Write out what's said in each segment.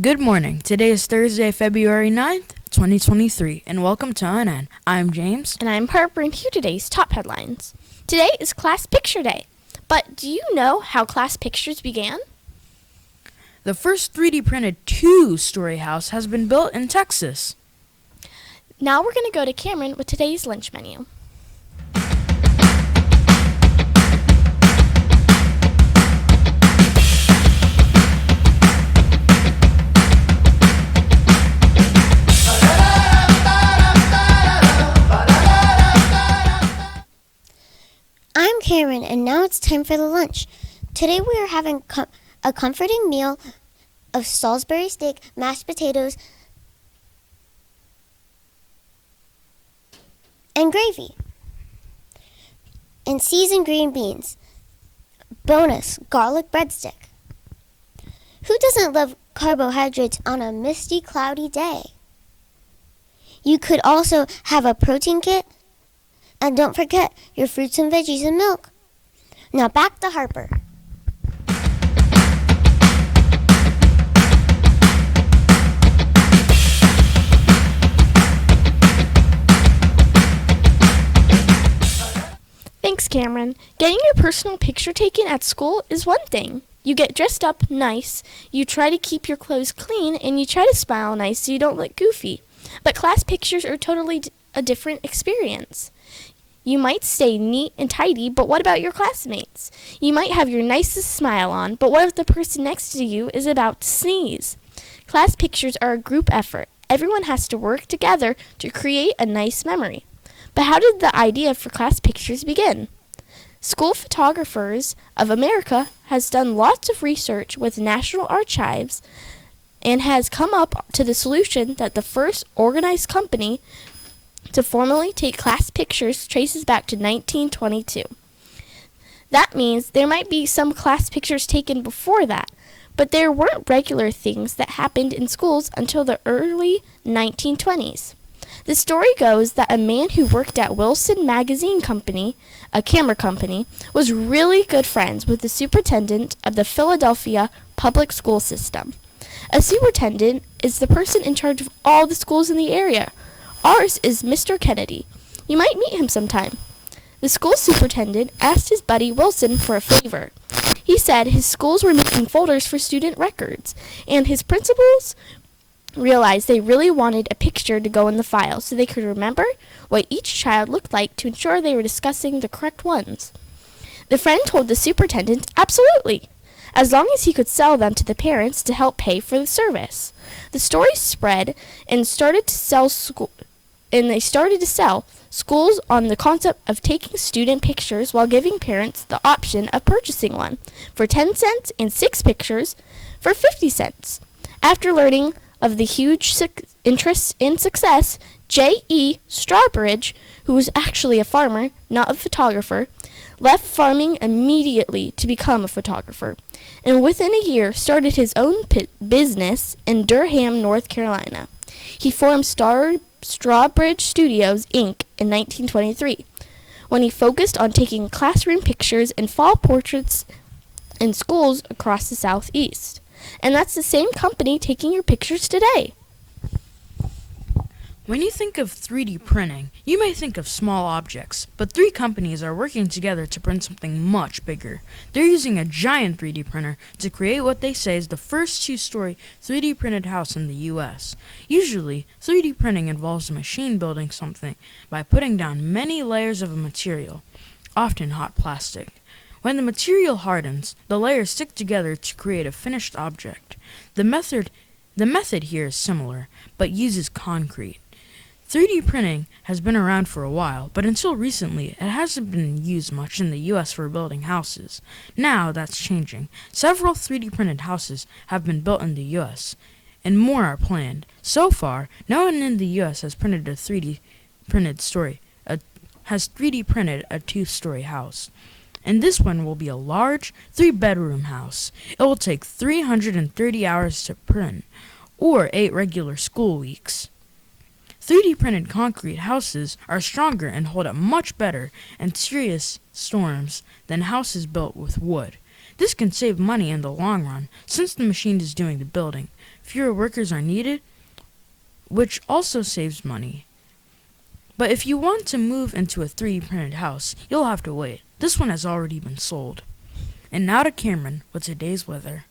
Good morning. Today is Thursday, February 9th, 2023, and welcome to UNN. I'm James. And I'm Harper, and here are today's top headlines. Today is Class Picture Day. But do you know how class pictures began? The first 3D printed two-story house has been built in Texas. Now we're going to go to Cameron with today's lunch menu. I'm Cameron, and now it's time for the lunch. Today we are having a comforting meal of Salisbury steak, mashed potatoes, and gravy, and seasoned green beans. Bonus, garlic breadstick. Who doesn't love carbohydrates on a misty, cloudy day? You could also have a protein kit. And don't forget your fruits and veggies and milk. Now back to Harper. Thanks, Cameron. Getting your personal picture taken at school is one thing. You get dressed up nice, you try to keep your clothes clean, and you try to smile nice so you don't look goofy. But class pictures are totally a different experience. You might stay neat and tidy, but what about your classmates? You might have your nicest smile on, but what if the person next to you is about to sneeze? Class pictures are a group effort. Everyone has to work together to create a nice memory. But how did the idea for class pictures begin? School Photographers of America has done lots of research with National Archives and has come up to the solution that the first organized company to formally take class pictures traces back to 1922. That means there might be some class pictures taken before that, but there weren't regular things that happened in schools until the early 1920s. The story goes that a man who worked at Wilson Magazine Company, a camera company, was really good friends with the superintendent of the Philadelphia public school system. A superintendent is the person in charge of all the schools in the area. Ours is Mr. Kennedy. You might meet him sometime. The school superintendent asked his buddy Wilson for a favor. He said his schools were making folders for student records, and his principals realized they really wanted a picture to go in the file so they could remember what each child looked like to ensure they were discussing the correct ones. The friend told the superintendent, absolutely, as long as he could sell them to the parents to help pay for the service. The story spread and they started to sell schools on the concept of taking student pictures while giving parents the option of purchasing one for 10 cents and 6 pictures for 50 cents. After learning of the huge interest in success, J.E. Strawbridge, who was actually a farmer, not a photographer, left farming immediately to become a photographer, and within a year started his own business in Durham, North Carolina. He formed Strawbridge Studios, Inc. in 1923, when he focused on taking classroom pictures and fall portraits in schools across the Southeast. And that's the same company taking your pictures today. When you think of 3D printing, you may think of small objects, but 3 companies are working together to print something much bigger. They're using a giant 3D printer to create what they say is the first two-story 3D printed house in the U.S. Usually, 3D printing involves a machine building something by putting down many layers of a material, often hot plastic. When the material hardens, the layers stick together to create a finished object. The method here is similar, but uses concrete. 3D printing has been around for a while, but until recently, it hasn't been used much in the U.S. for building houses. Now, that's changing. Several 3D printed houses have been built in the U.S., and more are planned. So far, no one in the U.S. has 3D printed a two-story house. And this one will be a large 3-bedroom house. It will take 330 hours to print, or 8 regular school weeks. 3D printed concrete houses are stronger and hold up much better in serious storms than houses built with wood. This can save money in the long run, since the machine is doing the building. Fewer workers are needed, which also saves money. But if you want to move into a 3D printed house, you'll have to wait. This one has already been sold. And now to Cameron with today's weather.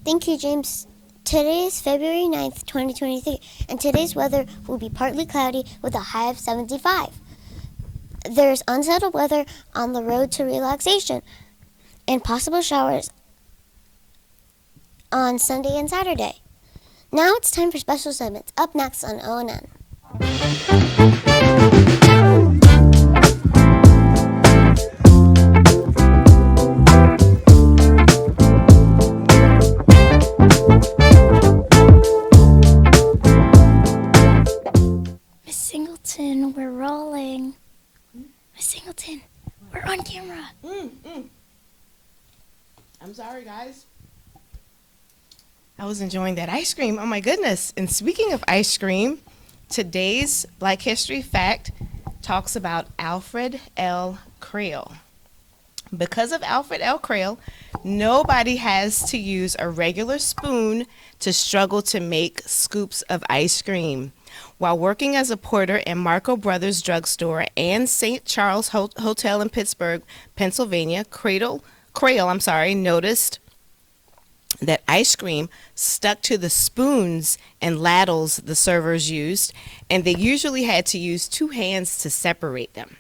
Thank you, James. Today is February 9th, 2023, and today's weather will be partly cloudy with a high of 75. There's unsettled weather on the road to relaxation and possible showers on Sunday and Saturday. Now it's time for special segments. Up next on ONN. Miss Singleton, we're rolling. Miss Singleton, we're on camera. I'm sorry, guys. I was enjoying that ice cream. Oh, my goodness. And speaking of ice cream, today's Black History Fact talks about Alfred L. Crail. Because of Alfred L. Crail, nobody has to use a regular spoon to struggle to make scoops of ice cream. While working as a porter in Marco Brothers Drugstore and St. Charles Hotel in Pittsburgh, Pennsylvania, Crail noticed that ice cream stuck to the spoons and ladles the servers used, and they usually had to use two hands to separate them.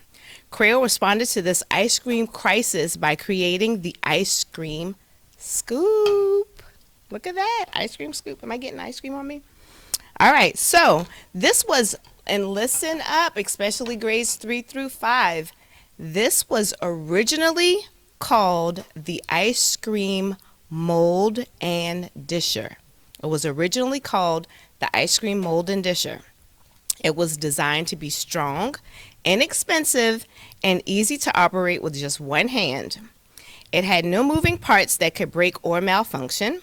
Crail responded to this ice cream crisis by creating the ice cream scoop. Look at that, ice cream scoop. Am I getting ice cream on me? All right, so this was, and listen up, especially grades 3 through 5. This was originally called the ice cream mold and disher. It was originally called the ice cream mold and disher. It was designed to be strong, inexpensive, and easy to operate with just one hand. It had no moving parts that could break or malfunction.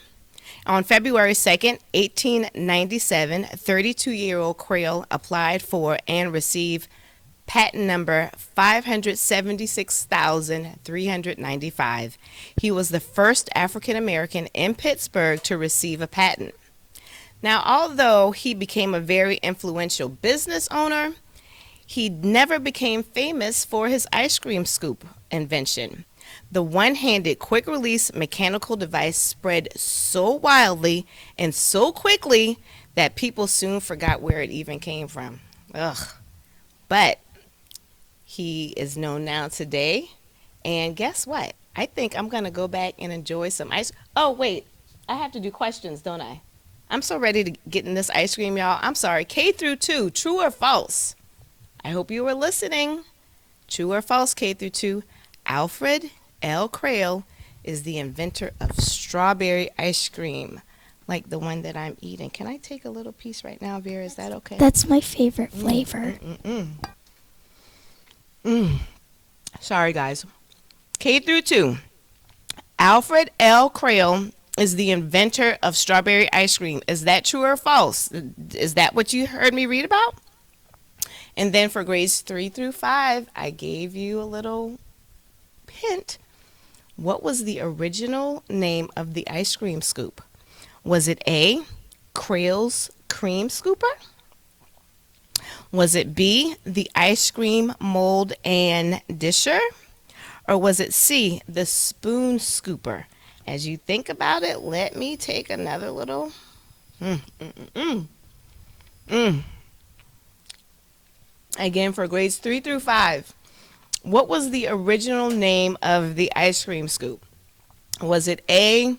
On February 2nd, 1897, 32-year-old Crail applied for and received patent number 576,395. He was the first African American in Pittsburgh to receive a patent. Now, although he became a very influential business owner, he never became famous for his ice cream scoop invention. The one-handed quick-release mechanical device spread so wildly and so quickly that people soon forgot where it even came from. But he is known now today, and guess what? I think I'm going to go back and enjoy some ice. Oh, wait, I have to do questions, don't I? I'm so ready to get in this ice cream, y'all. I'm sorry. K through 2, true or false? I hope you were listening. True or false, K through 2? Alfred L. Crail is the inventor of strawberry ice cream, like the one that I'm eating. Can I take a little piece right now, Vera? Is that okay? That's my favorite flavor. Sorry, guys. K through 2. Alfred L. Crail is the inventor of strawberry ice cream. Is that true or false? Is that what you heard me read about? And then for grades 3 through 5, I gave you a little hint. What was the original name of the ice cream scoop? Was it A, Crail's Cream Scooper? Was it B, the ice cream mold and disher? Or was it C, the spoon scooper? As you think about it, let me take another little Again, for grades 3 through 5. What was the original name of the ice cream scoop? Was it A,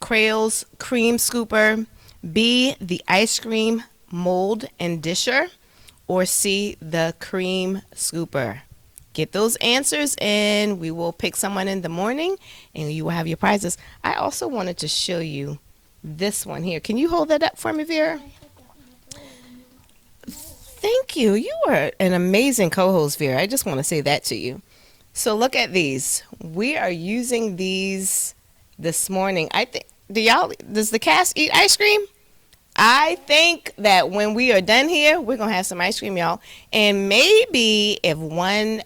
Crail's Cream Scooper, B, the ice cream mold and disher, or C, the cream scooper? Get those answers and we will pick someone in the morning and you will have your prizes. I also wanted to show you this one here. Can you hold that up for me, Vera? Thank you. You are an amazing co-host, Vera. I just want to say that to you. So look at these. We are using these this morning. I think, does the cast eat ice cream? I think that when we are done here, we're going to have some ice cream, y'all. And maybe if one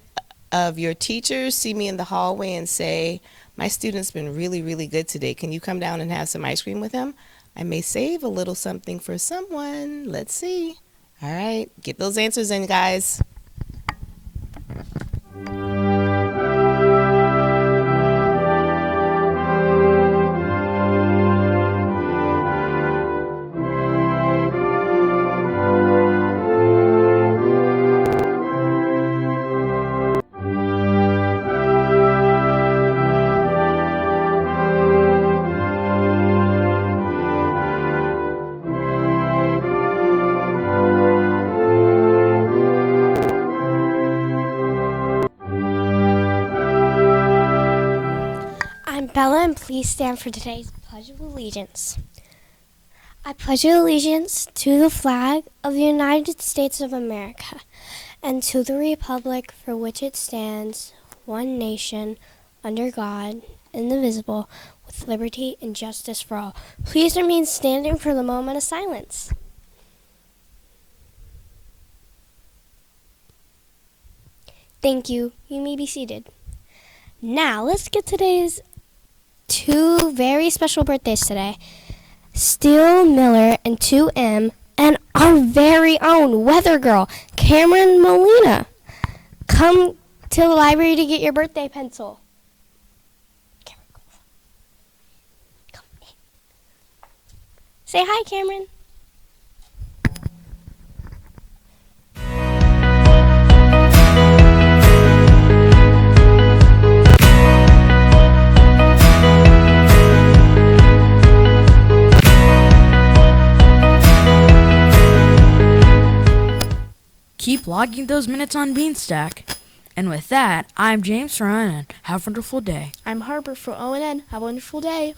of your teachers see me in the hallway and say, my student's been really, really good today, can you come down and have some ice cream with him? I may save a little something for someone. Let's see. All right, get those answers in, guys. I'm Bella, and please stand for today's Pledge of Allegiance. I pledge allegiance to the flag of the United States of America and to the republic for which it stands, one nation, under God, indivisible, with liberty and justice for all. Please remain standing for the moment of silence. Thank you. You may be seated. Now, let's get today's two very special birthdays today. Steele Miller and 2M, and our very own weather girl, Cameron Molina. Come to the library to get your birthday pencil. Cameron, come in. Say hi, Cameron. Keep logging those minutes on Beanstack. And with that, I'm James Ryan, and have a wonderful day. I'm Harper for ONN. Have a wonderful day.